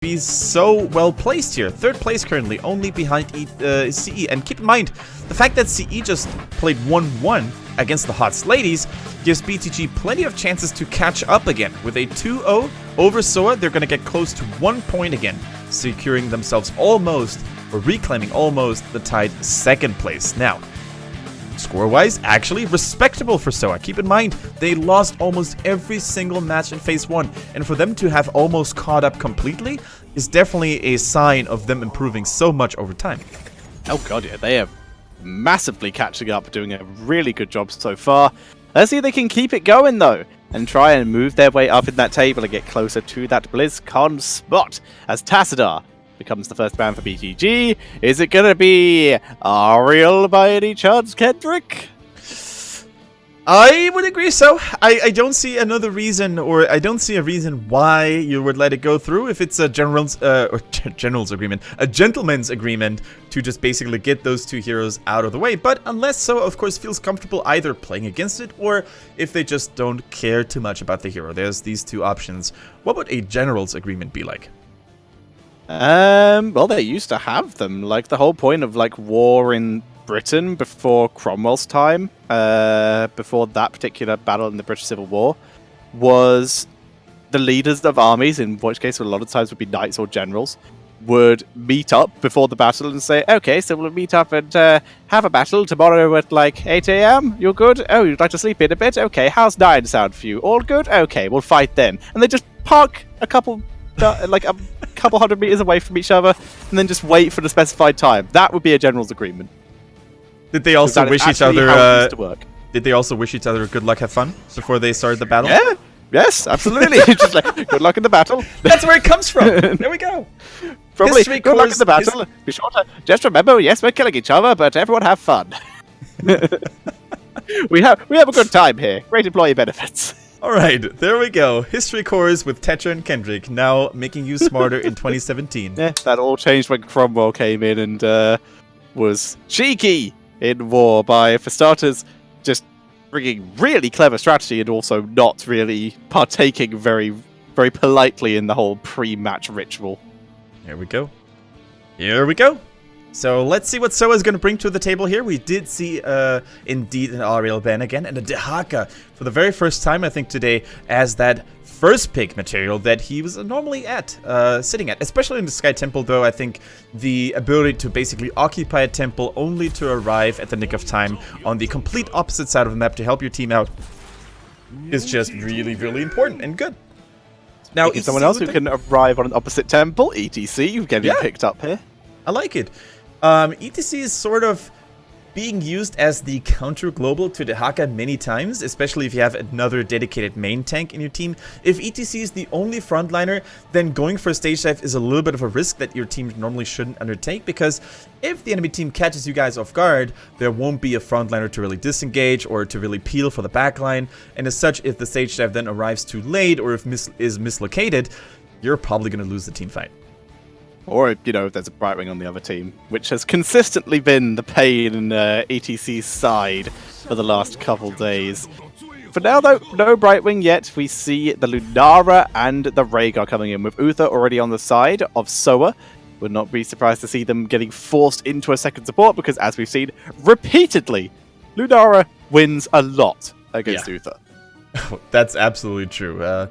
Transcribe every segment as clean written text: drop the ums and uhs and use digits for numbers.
be so well placed here. Third place currently, only behind CE. And keep in mind, the fact that CE just played 1-1 against the Hots Ladies gives BTG plenty of chances to catch up again. With a 2-0 over SoA, they're going to get close to 1 point again, securing themselves almost, or reclaiming almost, the tied second place. Now, score-wise, actually respectable for SoA. Keep in mind, they lost almost every single match in Phase 1, and for them to have almost caught up completely is definitely a sign of them improving so much over time. Oh god, yeah, they are massively catching up, doing a really good job so far. Let's see if they can keep it going, though, and try and move their way up in that table and get closer to that BlizzCon spot, as Tassadar becomes the first ban for BTG. Is it gonna be Ariel by any chance, Kendrick? I would agree so. I don't see another reason, or I don't see a reason why you would let it go through if it's a general's agreement, a gentleman's agreement to just basically get those two heroes out of the way. But unless SoA, of course, feels comfortable either playing against it or if they just don't care too much about the hero. There's these two options. What would a general's agreement be like? Well, they used to have them. Like, the whole point of, like, war in Britain before Cromwell's time, before that particular battle in the British Civil War, was the leaders of armies, in which case a lot of times would be knights or generals, would meet up before the battle and say, okay, so we'll meet up and have a battle tomorrow at, like, 8 AM? You're good? Oh, you'd like to sleep in a bit? Okay, how's 9 sound for you? All good? Okay, we'll fight then. And they just park a couple hundred meters away from each other and then just wait for the specified time. That would be a general's agreement. Did they also wish each other Did they also wish each other good luck, have fun before they started the battle? Yeah. Yes, absolutely. Just like, good luck in the battle. That's where it comes from. There we go. Probably good luck in the battle. Be sure to just remember, yes, we're killing each other, but everyone have fun. we have a good time here. Great employee benefits. Alright, there we go. History course with Tetra and Kendrick, now making you smarter in 2017. Yeah, that all changed when Cromwell came in and was cheeky in war by, for starters, just bringing really clever strategy and also not really partaking very, very politely in the whole pre-match ritual. Here we go. Here we go. So let's see what SoA is going to bring to the table here. We did see, indeed, an Ariel ban again, and a Dehaka for the very first time, I think, today, as that first pick material that he was normally sitting at. Especially in the Sky Temple, though, I think the ability to basically occupy a temple only to arrive at the nick of time on the complete opposite side of the map to help your team out is just really, really important and good. Now, someone else who can arrive on an opposite temple, ETC, getting picked up here. I like it. ETC is sort of being used as the counter global to Dehaka many times, especially if you have another dedicated main tank in your team. If ETC is the only frontliner, then going for a stage dive is a little bit of a risk that your team normally shouldn't undertake, because if the enemy team catches you guys off guard, there won't be a frontliner to really disengage or to really peel for the backline, and as such, if the stage dive then arrives too late or if is mislocated, you're probably going to lose the team fight. Or, you know, there's a Brightwing on the other team, which has consistently been the pain in ETC's side for the last couple days. For now, though, no Brightwing yet. We see the Lunara and the Rhaegar coming in, with Uther already on the side of SoA. Would not be surprised to see them getting forced into a second support, because, as we've seen repeatedly, Lunara wins a lot against Uther. That's absolutely true.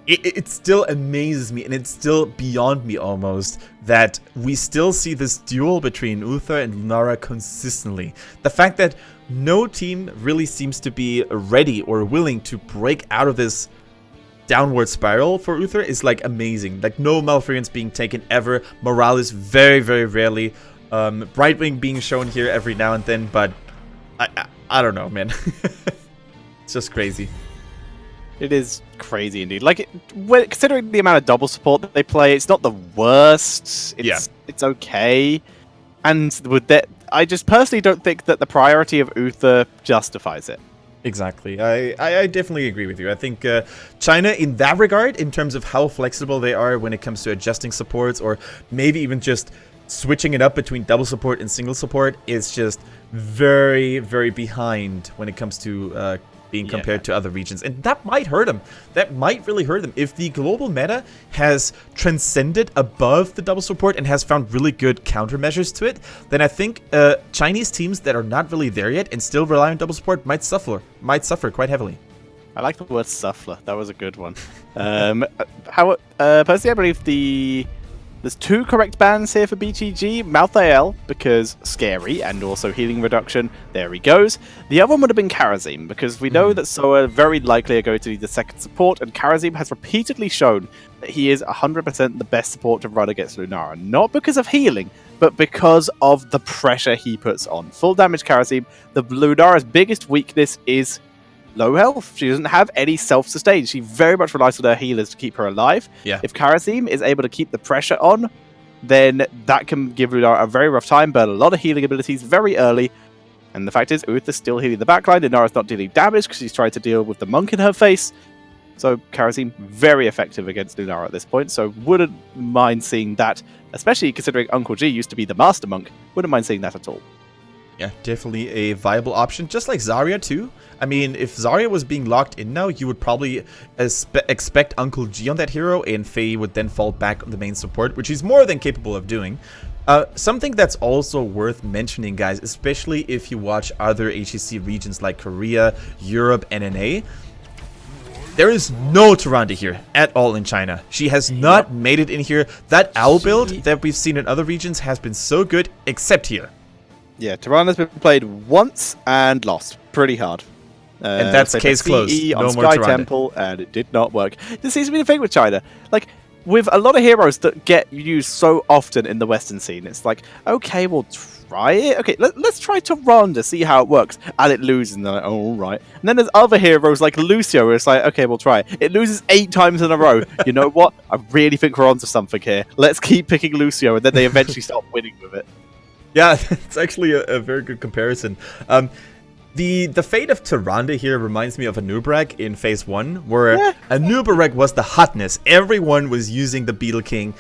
It still amazes me, and it's still beyond me almost, that we still see this duel between Uther and Lunara consistently. The fact that no team really seems to be ready or willing to break out of this downward spiral for Uther is like amazing. Like, no Malfurions being taken ever, Morales very, very rarely, Brightwing being shown here every now and then, but I don't know, man. It's just crazy. It is crazy indeed. Like, considering the amount of double support that they play, it's not the worst. It's okay. And with that, I just personally don't think that the priority of Uther justifies it. Exactly. I definitely agree with you. I think China, in that regard, in terms of how flexible they are when it comes to adjusting supports, or maybe even just switching it up between double support and single support, is just very, very behind when it comes to being compared to other regions. And that might hurt them. That might really hurt them. If the global meta has transcended above the double support and has found really good countermeasures to it, then I think Chinese teams that are not really there yet and still rely on double support might suffer quite heavily. I like the word suffer. That was a good one. Personally, I believe there's 2 correct bans here for BTG. Malthael, because scary, and also healing reduction. There he goes. The other one would have been Karazim, because we know that SoA very likely are going to need the second support, and Karazim has repeatedly shown that he is 100% the best support to run against Lunara. Not because of healing, but because of the pressure he puts on. Full damage Karazim. The Lunara's biggest weakness is low health. She doesn't have any self-sustain. She very much relies on her healers to keep her alive. Yeah. If Karazim is able to keep the pressure on, then that can give Lunara a very rough time, but a lot of healing abilities very early. And the fact is, Uth is still healing the backline. Lunara's not dealing damage because she's trying to deal with the monk in her face. So Karazim, very effective against Lunara at this point. So wouldn't mind seeing that, especially considering Uncle G used to be the master monk. Wouldn't mind seeing that at all. Yeah, definitely a viable option, just like Zarya too. I mean, if Zarya was being locked in now, you would probably expect Uncle G on that hero, and Faye would then fall back on the main support, which he's more than capable of doing. Something that's also worth mentioning, guys, especially if you watch other HGC regions like Korea, Europe, and NA, there is no Tyrande here at all in China. She has not made it in here. That owl build that we've seen in other regions has been so good, except here. Yeah, Tyranna's been played once and lost pretty hard. And that's case closed. No on Sky Temple, and it did not work. This seems to be the thing with China. Like, with a lot of heroes that get used so often in the Western scene, it's like, okay, we'll try it. Okay, let's try Tyrande, see how it works. And it loses, and they're like, oh, all right. And then there's other heroes like Lucio, where it's like, okay, we'll try it. It loses 8 times in a row. You know what? I really think we're onto something here. Let's keep picking Lucio, and then they eventually start winning with it. Yeah, it's actually a very good comparison. The fate of Tyrande here reminds me of Anubarak in Phase 1, where Anubarak was the hotness. Everyone was using the Beetle King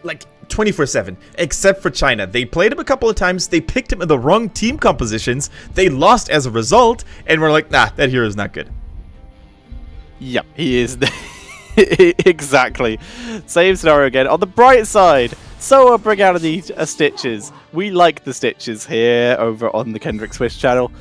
like 24/7, except for China. They played him a couple of times, they picked him in the wrong team compositions, they lost as a result, and we're like, nah, that hero is not good. Yep, he is. Exactly. Same scenario again. On the bright side, SoA bring out the stitches. We like the stitches here over on the Kendrick Swish channel.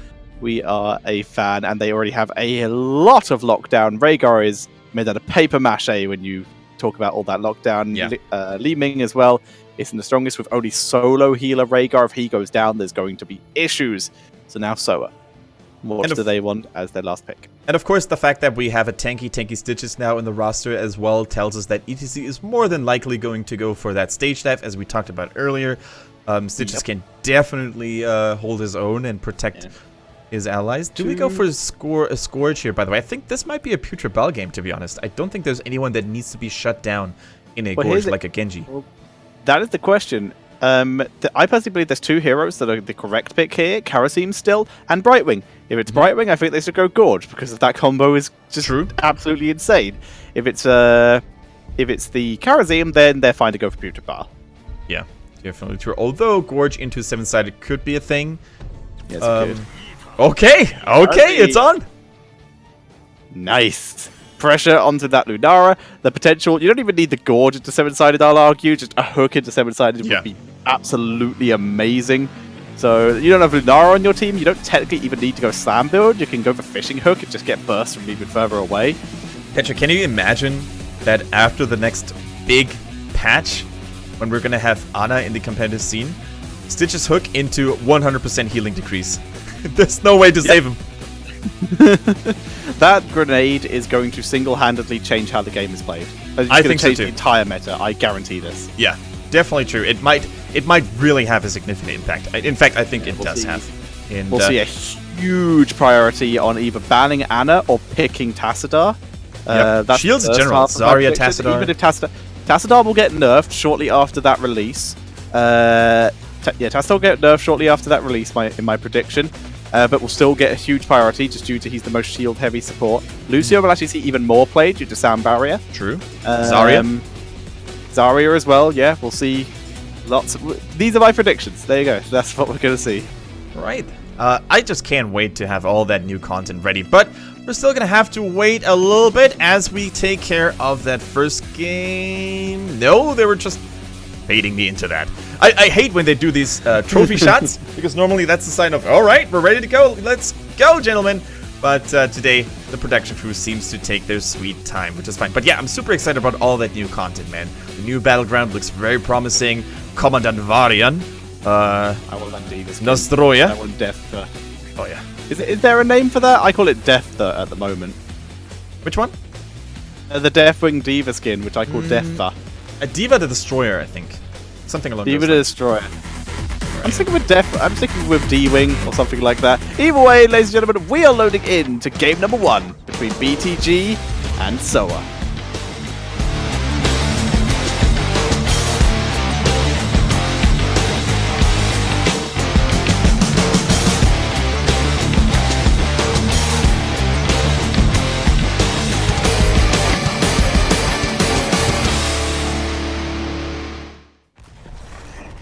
We are a fan, and they already have a lot of lockdown. Rhaegar is made out of paper mache when you talk about all that lockdown. Yeah. Li Ming as well isn't the strongest, with only solo healer Rhaegar. If he goes down, there's going to be issues. So now SoA. What do they want as their last pick? And of course, the fact that we have a tanky Stitches now in the roster as well tells us that ETC is more than likely going to go for that stage dive, as we talked about earlier. Stitches can definitely hold his own and protect his allies. Do we go for a Scourge here, by the way? I think this might be a pure Tribal game, to be honest. I don't think there's anyone that needs to be shut down in a Gorge like a Genji. Well, that is the question. I personally believe there's 2 heroes that are the correct pick here. Karazim still, and Brightwing. If it's Brightwing, I think they should go Gorge, because of that combo is just absolutely insane. If it's the Karazim, then they're fine to go for Pewter Bar. Yeah, definitely true. Although Gorge into 7-sided could be a thing. Yes, it could. Okay, it's on. Nice. Pressure onto that Lunara. The potential, you don't even need the Gorge into 7-sided, I'll argue. Just a hook into 7-sided would be absolutely amazing. So you don't have Lunara on your team. You don't technically even need to go slam build. You can go for fishing hook and just get burst from even further away. Petra, can you imagine that after the next big patch, when we're going to have Ana in the competitive scene, Stitch's hook into 100% healing decrease? There's no way to save him. That grenade is going to single-handedly change how the game is played. I think so too. The entire meta. I guarantee this. Yeah, definitely true. It might really have a significant impact. In fact, I think it does have. We'll see a huge priority on either banning Ana or picking Tassadar. That's Shields in general. Zarya, Tassadar. Even if Tassadar will get nerfed shortly after that release. Tassadar will get nerfed shortly after that release, in my prediction. But will still get a huge priority just due to he's the most shield-heavy support. Lucio will actually see even more play due to Sound Barrier. True. Zarya as well, yeah. We'll see lots of... These are my predictions. There you go. That's what we're going to see. Right. I just can't wait to have all that new content ready. But we're still gonna have to wait a little bit as we take care of that first game. No, they were just baiting me into that. I hate when they do these trophy shots, because normally that's the sign of, alright, we're ready to go, let's go, gentlemen. But today, the production crew seems to take their sweet time, which is fine. But yeah, I'm super excited about all that new content, man. The new battleground looks very promising. Commandant Varian. I want that Divas. Nostroya. I want Death. Oh yeah. Is there a name for that? I call it Death at the moment. Which one? The Deathwing Diva skin, which I call Death. A Diva the Destroyer, I think. Something along Diva those the lines. Destroyer. I'm sticking with Death. I'm sticking with D-Wing or something like that. Either way, ladies and gentlemen, we are loading in to game number 1 between BTG and SoA.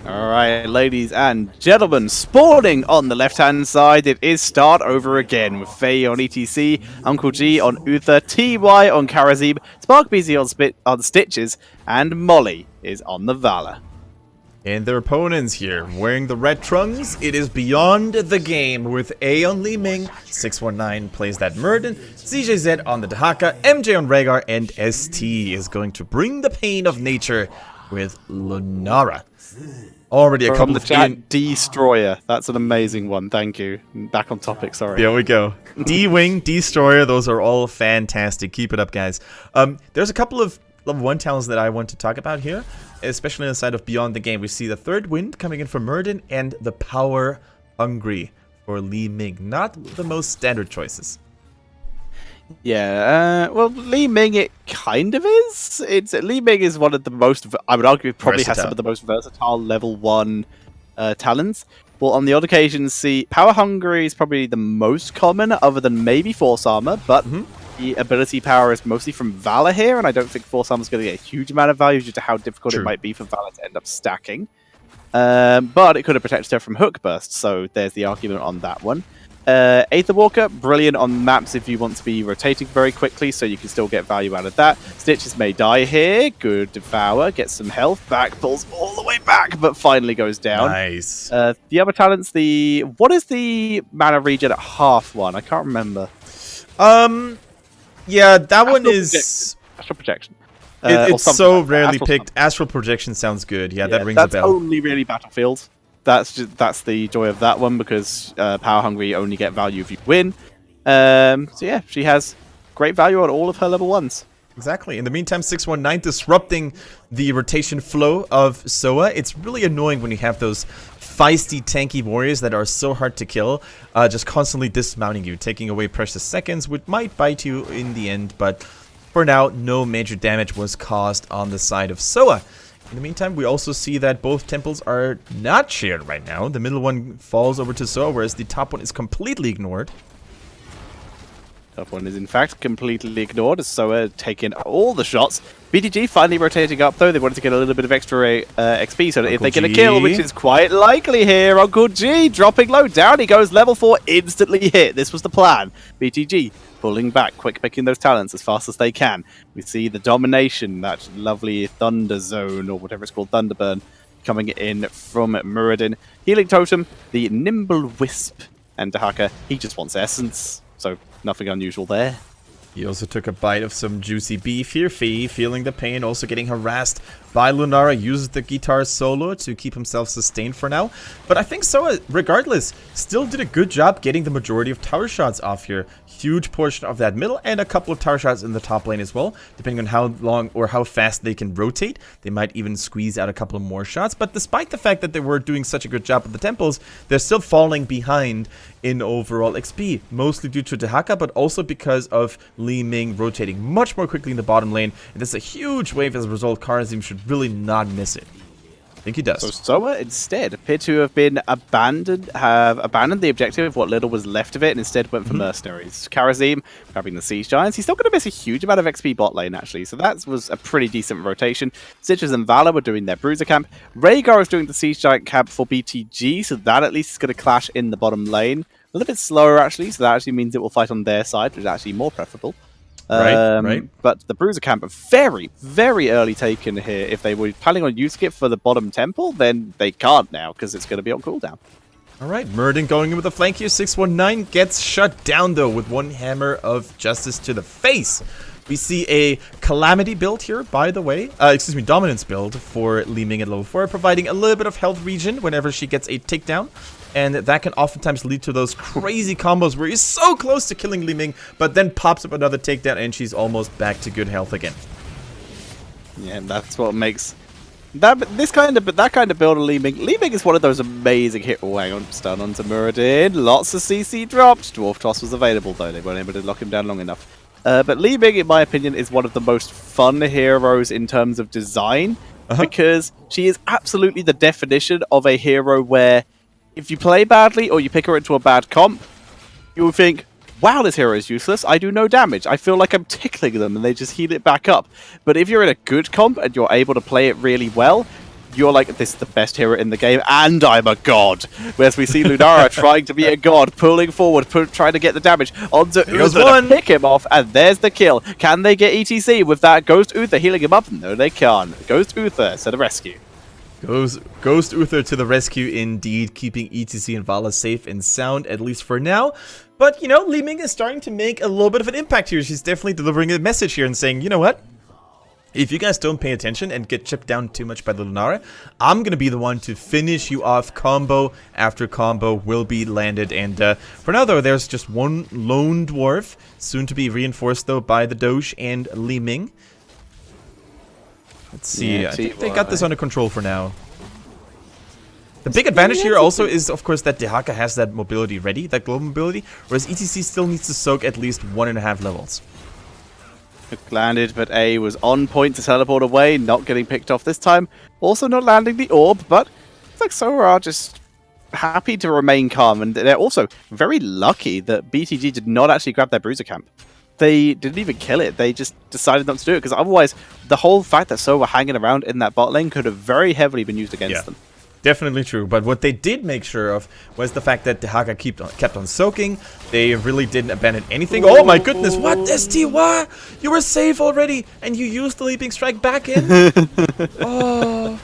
Alright, ladies and gentlemen, spawning on the left-hand side, it is start over again with Faye on ETC, Uncle G on Uther, TY on Karazib, Spark BZ on Stitches, and Molly is on the Valor. And their opponents here, wearing the red trunks, it is Beyond the Game with A on Li Ming, 619 plays that Murden, CJZ on the Dahaka, MJ on Rhaegar, and ST is going to bring the pain of nature with Lunara. Already a From couple the of chat, Destroyer. That's an amazing one. Thank you. Back on topic, sorry. There we go. D-Wing, Destroyer, those are all fantastic. Keep it up, guys. There's a couple of level 1 talents that I want to talk about here, especially on the side of Beyond the Game. We see the Third Wind coming in from Murden and the Power Hungry for Li Ming. Not the most standard choices. Yeah, well, Li Ming, it kind of is. Li Ming is one of the most, I would argue, probably has some of the most versatile level 1 talents. Well, on the odd occasion, see, Power Hungry is probably the most common, other than maybe Force Armor, but the ability power is mostly from Valor here, and I don't think Force Armor is going to get a huge amount of value due to how difficult it might be for Valor to end up stacking. But it could have protected her from Hook Burst, so there's the argument on that one. Aether Walker, brilliant on maps if you want to be rotating very quickly, so you can still get value out of that. Stitches may die here. Good Devour, gets some health back, pulls all the way back, but finally goes down. Nice. The other talents, what is the mana regen at half one? I can't remember. Yeah, that one is Astral Projection. It's so like rarely picked. Astral Projection sounds good. Yeah, that rings a bell. That's only really Battlefield. That's the joy of that one, because Power Hungry only get value if you win. So yeah, she has great value on all of her level 1s. Exactly. In the meantime, 619 disrupting the rotation flow of SoA. It's really annoying when you have those feisty, tanky warriors that are so hard to kill, just constantly dismounting you, taking away precious seconds, which might bite you in the end, but for now, no major damage was caused on the side of SoA. In the meantime, we also see that both temples are not shared right now. The middle one falls over to SoA, whereas the top one is completely ignored. Top one is in fact completely ignored as SoA taking all the shots. BTG finally rotating up though. They wanted to get a little bit of extra XP so that if they get a kill, which is quite likely here, Uncle G dropping low down. He goes level 4, instantly hit. This was the plan. BTG pulling back, quick picking those talents as fast as they can. We see the domination, that lovely Thunder Zone or whatever it's called, Thunderburn, coming in from Muradin. Healing Totem, the Nimble Wisp, and Dahaka, he just wants Essence. So nothing unusual there. He also took a bite of some juicy beef here. Fee feeling the pain, also getting harassed by Lunara, uses the guitar solo to keep himself sustained for now. But I think SoA, regardless, still did a good job getting the majority of tower shots off here. Huge portion of that middle and a couple of tower shots in the top lane as well. Depending on how long or how fast they can rotate, they might even squeeze out a couple of more shots. But despite the fact that they were doing such a good job with the temples, they're still falling behind in overall XP, mostly due to Dahaka, but also because of Li Ming rotating much more quickly in the bottom lane. And this is a huge wave as a result. Karazim should really not miss it. I think he does. So SoA instead appear to have been abandoned the objective of what little was left of it, and instead went for mercenaries. Karazim grabbing the Siege Giants. He's still going to miss a huge amount of XP bot lane actually, so that was a pretty decent rotation. Stitches and Valor were doing their Bruiser camp. Rhaegar is doing the Siege Giant camp for BTG, so that at least is going to clash in the bottom lane. little bit slower actually, so that actually means it will fight on their side, which is actually more preferable. Right. But the Bruiser Camp very, very early taken here. If they were planning on using it for the bottom temple, then they can't now because it's going to be on cooldown. All right, Muradin going in with a flank here. 619 gets shut down though with one hammer of justice to the face. We see a Calamity build here, by the way. Dominance build for Li Ming at level 4, providing a little bit of health regen whenever she gets a takedown. And that can oftentimes lead to those crazy combos where you're so close to killing Li Ming, but then pops up another takedown and she's almost back to good health again. Yeah, and that's what makes that kind of build of Li Ming. Li Ming is one of those amazing hit. Oh, hang on, stun onto Muradin. Lots of CC dropped. Dwarf Toss was available though; they weren't able to lock him down long enough. But Li Ming, in my opinion, is one of the most fun heroes in terms of design because she is absolutely the definition of a hero where if you play badly or you pick her into a bad comp, you would think, wow, this hero is useless. I do no damage. I feel like I'm tickling them and they just heal it back up. But if you're in a good comp and you're able to play it really well, you're like, this is the best hero in the game, and I'm a god. Whereas we see Lunara trying to be a god, pulling forward, trying to get the damage onto Uther to pick him off, and there's the kill. Can they get ETC with that Ghost Uther healing him up? No, they can't. Ghost Uther to the rescue. Ghost Uther to the rescue indeed, keeping ETC and Vala safe and sound, at least for now. But, you know, Li Ming is starting to make a little bit of an impact here. She's definitely delivering a message here and saying, you know what? If you guys don't pay attention and get chipped down too much by the Lunara, I'm going to be the one to finish you off. Combo after combo will be landed. And for now, though, there's just one lone dwarf, soon to be reinforced, though, by the Doge and Li Ming. Let's see. Yeah, I think they got this under control for now. The big advantage here also is, of course, that Dehaka has that mobility ready, that global mobility, whereas ETC still needs to soak at least 1.5 levels. It landed, but A was on point to teleport away, not getting picked off this time. Also not landing the orb, but it's like SoA are just happy to remain calm, and they're also very lucky that BTG did not actually grab their Bruiser Camp. They didn't even kill it, they just decided not to do it, because otherwise the whole fact that SoA were hanging around in that bot lane could have very heavily been used against them. Definitely true, but what they did make sure of was the fact that Dehaka kept on soaking. They really didn't abandon anything. Oh my goodness, what? STY? You were safe already, and you used the Leaping Strike back in? Oh.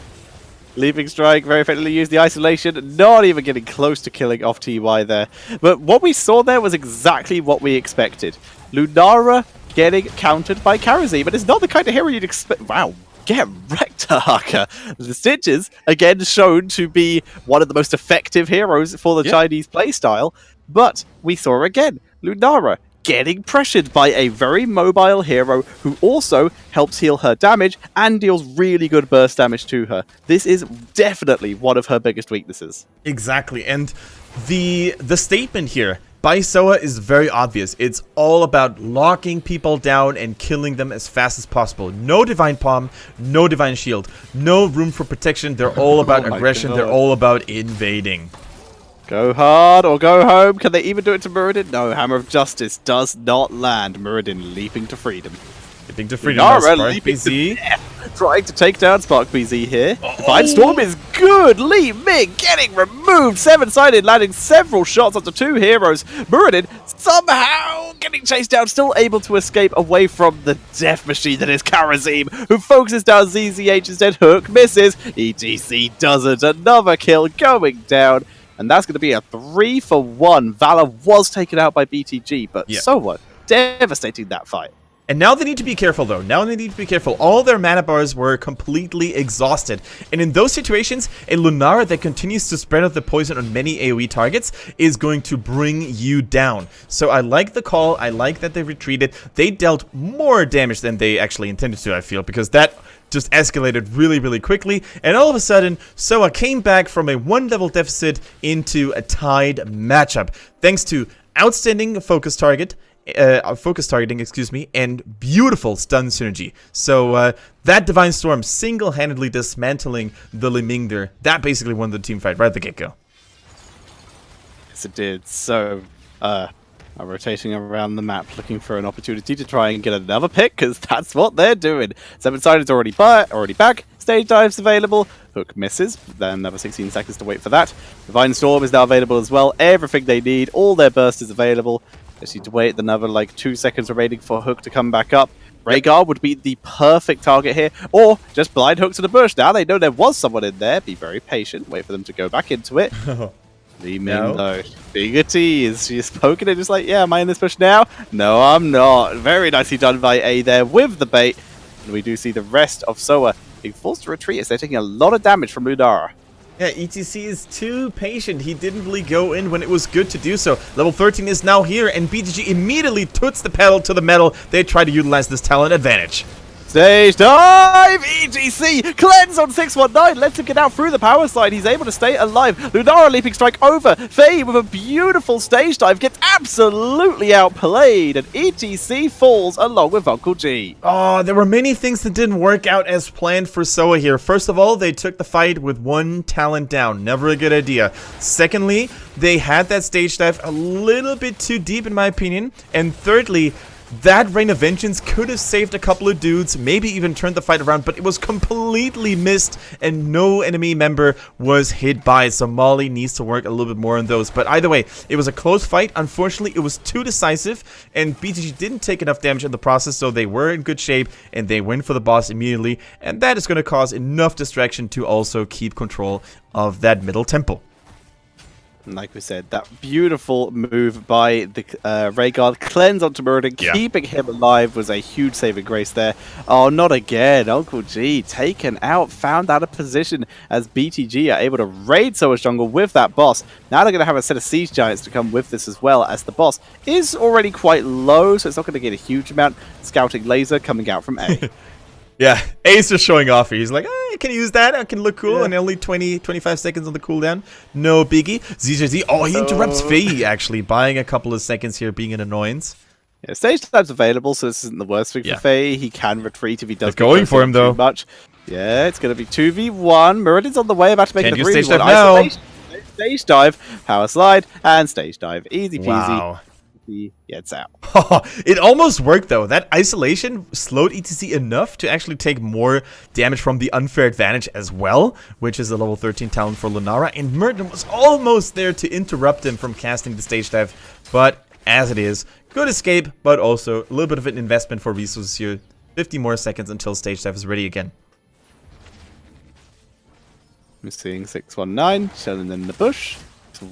Leaping Strike, very effectively used the isolation, not even getting close to killing off TY there. But what we saw there was exactly what we expected. Lunara getting countered by Karazim, but it's not the kind of hero you'd expect. Wow. Get wrecked, Dehaka. The Stitches, again, shown to be one of the most effective heroes for the Chinese playstyle. But we saw again, Lunara getting pressured by a very mobile hero who also helps heal her damage and deals really good burst damage to her. This is definitely one of her biggest weaknesses. Exactly, and the statement here by SoA is very obvious. It's all about locking people down and killing them as fast as possible. No Divine Palm, no Divine Shield, no room for protection. They're all about aggression. They're all about invading. Go hard or go home. Can they even do it to Muradin? No, Hammer of Justice does not land. Muradin leaping to freedom. Leaping to freedom. Spark BZ. Trying to take down Spark BZ here. Divine Storm is good. Li Ming getting removed. Seven-sided, landing several shots onto two heroes. Muradin somehow getting chased down, still able to escape away from the death machine that is Karazim, who focuses down ZZH instead. Hook misses. ETC doesn't. Another kill going down. And that's going to be a 3-for-1. Valor was taken out by BTG, but SoA devastating that fight. And now they need to be careful, though. Now they need to be careful. All their mana bars were completely exhausted. And in those situations, a Lunara that continues to spread out the poison on many AoE targets is going to bring you down. So I like the call. I like that they retreated. They dealt more damage than they actually intended to, I feel, because that just escalated really, really quickly. And all of a sudden, SoA came back from a 1-level deficit into a tied matchup. Thanks to outstanding focus targeting, and beautiful stun synergy. So that Divine Storm single-handedly dismantling the Li Ming there. That basically won the team fight right at the get-go. Yes, it did. So, rotating around the map, looking for an opportunity to try and get another pick, because that's what they're doing. Seven-sided's already back. stage dives available. Hook misses, then another 16 seconds to wait for that. Divine Storm is now available as well. Everything they need, all their burst is available. Just need to wait another like 2 seconds remaining for Hook to come back up. Rhaegar would be the perfect target here, or just blind Hook to the bush. Now they know there was someone in there. Be very patient, wait for them to go back into it. Leave me in though. Bigger tease. She's poking it just like, yeah, am I in this bush now? No, I'm not. Very nicely done by A there with the bait. And we do see the rest of SoA being forced to retreat as they're taking a lot of damage from Lunara. Yeah, ETC is too patient. He didn't really go in when it was good to do so. Level 13 is now here, and BTG immediately toots the pedal to the metal. They try to utilize this talent advantage. Stage dive! HGC! Cleanse on 619! Lets him get out through the power slide. He's able to stay alive. Lunara leaping strike over. Faye with a beautiful stage dive gets absolutely outplayed. And ETC falls along with Uncle G. Oh, there were many things that didn't work out as planned for SoA here. First of all, they took the fight with one talent down. Never a good idea. Secondly, they had that stage dive a little bit too deep in my opinion. And thirdly, that Rain of Vengeance could have saved a couple of dudes, maybe even turned the fight around, but it was completely missed and no enemy member was hit by it. So Molly needs to work a little bit more on those. But either way, it was a close fight. Unfortunately, it was too decisive and BTG didn't take enough damage in the process, so they were in good shape and they went for the boss immediately. And that is going to cause enough distraction to also keep control of that middle temple. Like we said, that beautiful move by the Rhaegar, cleanse onto Muradin, keeping him alive was a huge saving grace there. Oh, not again. Uncle G taken out, found out a position as BTG are able to raid SoA's jungle with that boss. Now they're going to have a set of siege giants to come with this as well, as the boss is already quite low, so it's not going to get a huge amount. Scouting laser coming out from A. Yeah, Ace is showing off here. He's like, I can use that. I can look cool. And only 20-25 seconds on the cooldown. No biggie. ZJZ. Oh, he interrupts Faye, actually, buying a couple of seconds here, being an annoyance. Yeah, stage time's available, so this isn't the worst thing for Faye. He can retreat if he does. They're going for him, though. Much. Yeah, it's going to be 2v1. Muradin's on the way, about to make a 3v1. Stage dive now. Stage dive, power slide, and stage dive. Easy peasy. Wow. He gets out. It almost worked though. That isolation slowed ETC enough to actually take more damage from the unfair advantage as well, which is a level 13 talent for Lunara. And Muradin was almost there to interrupt him from casting the stage dive, but as it is, good escape, but also a little bit of an investment for resources here. 50 more seconds until stage dive is ready again. We're seeing 619 chilling in the bush.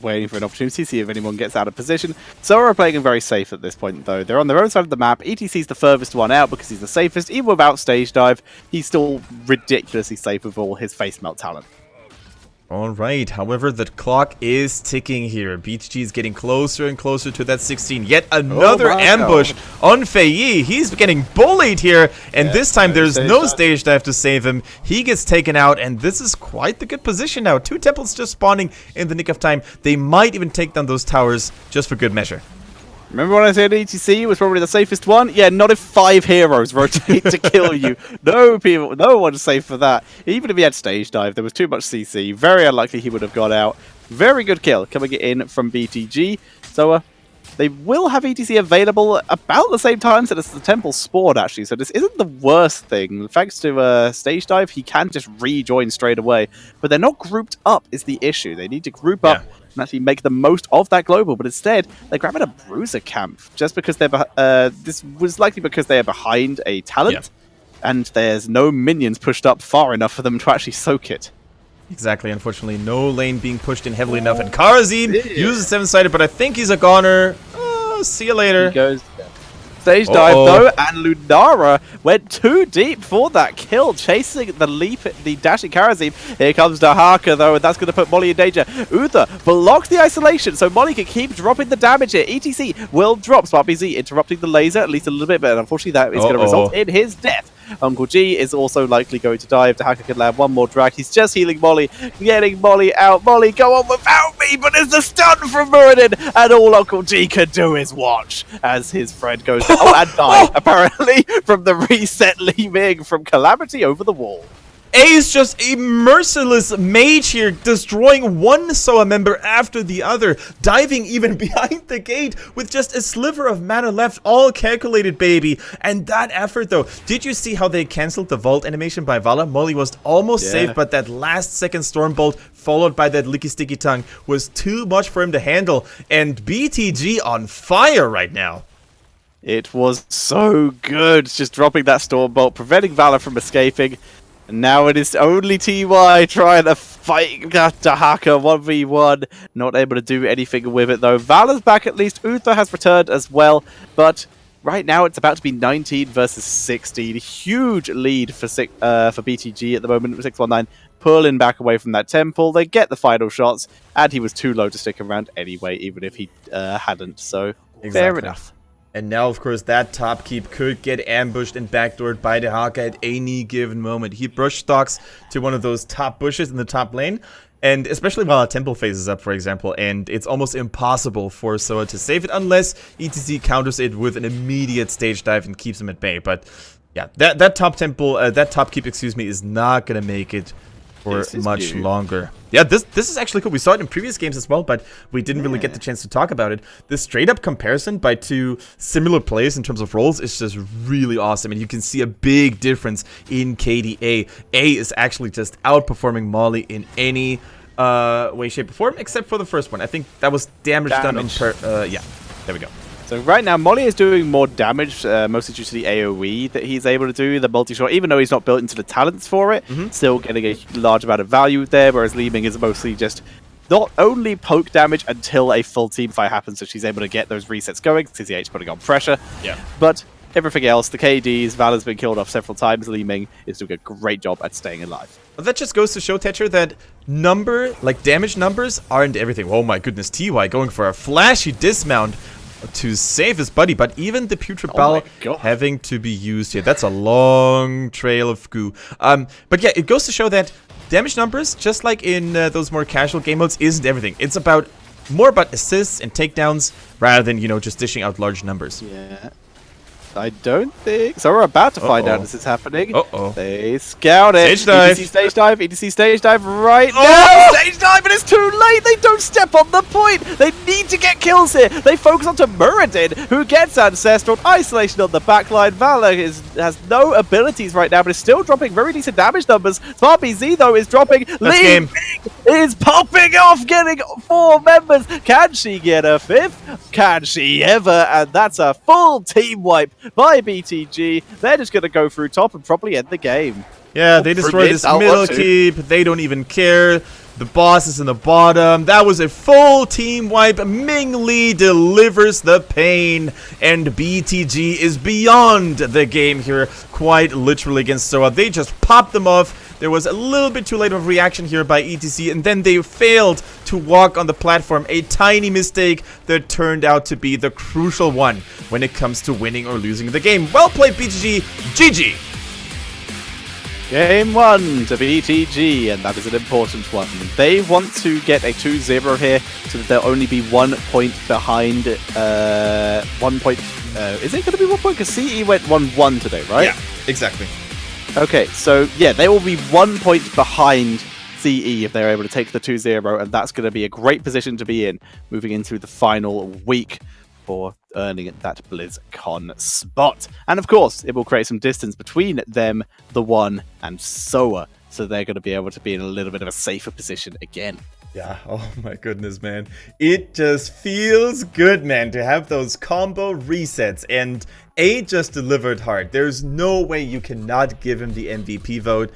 Waiting for an opportunity, see if anyone gets out of position. SoA are playing very safe at this point, though. They're on their own side of the map. ETC's the furthest one out because he's the safest. Even without stage dive, he's still ridiculously safe with all his face melt talent. Alright, however, the clock is ticking here. BTG is getting closer and closer to that 16. Yet another ambush on Faye. He's getting bullied here, and this time there's no stage dive to save him. He gets taken out, and this is quite the good position now. 2 temples just spawning in the nick of time. They might even take down those towers just for good measure. Remember when I said ETC was probably the safest one? Yeah, not if 5 heroes rotate to kill you. No one's safe for that. Even if he had stage dive, there was too much CC. Very unlikely he would have got out. Very good kill coming in from BTG. So they will have ETC available about the same time as the temple spawned, actually. So this isn't the worst thing. Thanks to stage dive, he can just rejoin straight away. But they're not grouped up is the issue. They need to group up and actually make the most of that global, but instead they're grabbing a bruiser camp just because they're this was likely because they are behind a talent and there's no minions pushed up far enough for them to actually soak it. Exactly, unfortunately no lane being pushed in heavily enough, and Karazim uses 7-sided, but I think he's a goner. See you later. He goes stage dive though, and Lunara went too deep for that kill, chasing the dashing Karazim. Here comes Dahaka though, and that's going to put Molly in danger. Uther blocks the isolation, so Molly can keep dropping the damage here. ETC will drop. SmartBZ interrupting the laser at least a little bit, but unfortunately that is going to result in his death. Uncle G is also likely going to dive. Dahaka can land one more drag. He's just healing Molly, getting Molly out. Molly, go on without me, but there's the stun from Muradin, and all Uncle G can do is watch as his friend goes and die, apparently, from the reset leaving from Calamity over the wall. Ace just a merciless mage here, destroying one SoA member after the other, diving even behind the gate with just a sliver of mana left, all calculated, baby. And that effort, though, did you see how they cancelled the vault animation by Vala? Molly was almost safe, but that last second Stormbolt, followed by that Licky Sticky Tongue, was too much for him to handle. And BTG on fire right now. It was so good, just dropping that Stormbolt, preventing Vala from escaping. And now it is only TY trying to fight Dahaka 1v1. Not able to do anything with it though. Vala's back at least. Uther has returned as well. But right now it's about to be 19 versus 16. Huge lead for BTG at the moment. 619 pulling back away from that temple. They get the final shots. And he was too low to stick around anyway, even if he hadn't. So fair enough. And now, of course, that top keep could get ambushed and backdoored by the Haka at any given moment. He brush stalks to one of those top bushes in the top lane, and especially while a temple phases up, for example, and it's almost impossible for SoA to save it unless ETC counters it with an immediate stage dive and keeps him at bay. But yeah, that top keep, excuse me, is not gonna make it for much longer. Yeah, this is actually cool. We saw it in previous games as well, but we didn't really get the chance to talk about it. This straight up comparison by two similar players in terms of roles is just really awesome, and you can see a big difference in KDA. A is actually just outperforming Molly in any way, shape, or form, except for the first one. I think that was damage. Done on yeah, there we go. So right now, Molly is doing more damage, mostly due to the AoE that he's able to do, the multi-shot, even though he's not built into the talents for it, still getting a large amount of value there, whereas Li Ming is mostly just not only poke damage until a full team fight happens, so she's able to get those resets going, CCH putting on pressure, but everything else, the KDs, Vala's been killed off several times, Li Ming is doing a great job at staying alive. Well, that just goes to show, Tetcher, that damage numbers aren't everything. Oh my goodness, TY going for a flashy dismount to save his buddy, but even the Putrid Bell having to be used here. That's a long trail of goo. But yeah, it goes to show that damage numbers, just like in those more casual game modes, isn't everything. It's more about assists and takedowns rather than, you know, just dishing out large numbers. Yeah. I don't think... So we're about to find out this is happening. Uh-oh. They scout it. Stage dive. ETC stage dive. ETC stage dive right now. Stage dive, and it's too late. They don't step on the point. They need to get kills here. They focus onto Muradin, who gets Ancestral. Isolation on the backline. Vala has no abilities right now, but is still dropping very decent damage numbers. Smart BZ, though, is dropping. Li Ming is popping off, getting 4 members. Can she get a 5th? Can she ever? And that's a full team wipe by BTG. They're just going to go through top and probably end the game. Yeah, they destroy this middle keep. They don't even care. The boss is in the bottom. That was a full team wipe. Ming Lee delivers the pain. And BTG is beyond the game here, quite literally against SoA. They just popped them off. There was a little bit too late of reaction here by ETC, and then they failed to walk on the platform. A tiny mistake that turned out to be the crucial one when it comes to winning or losing the game. Well played, BTG. GG. Game 1 to BTG, and that is an important one. They want to get a 2-0 here, so that they'll only be 1 point behind. 1 point. Is it going to be 1 point? Because CE went 1-1 today, right? Yeah, exactly. Okay, so yeah, they will be 1 point behind CE if they're able to take the 2-0, and that's going to be a great position to be in moving into the final week for earning that BlizzCon spot. And of course, it will create some distance between them, the One, and SoA, so they're going to be able to be in a little bit of a safer position again. Yeah, oh my goodness, man. It just feels good, man, to have those combo resets, and A just delivered hard. There's no way you cannot give him the MVP vote.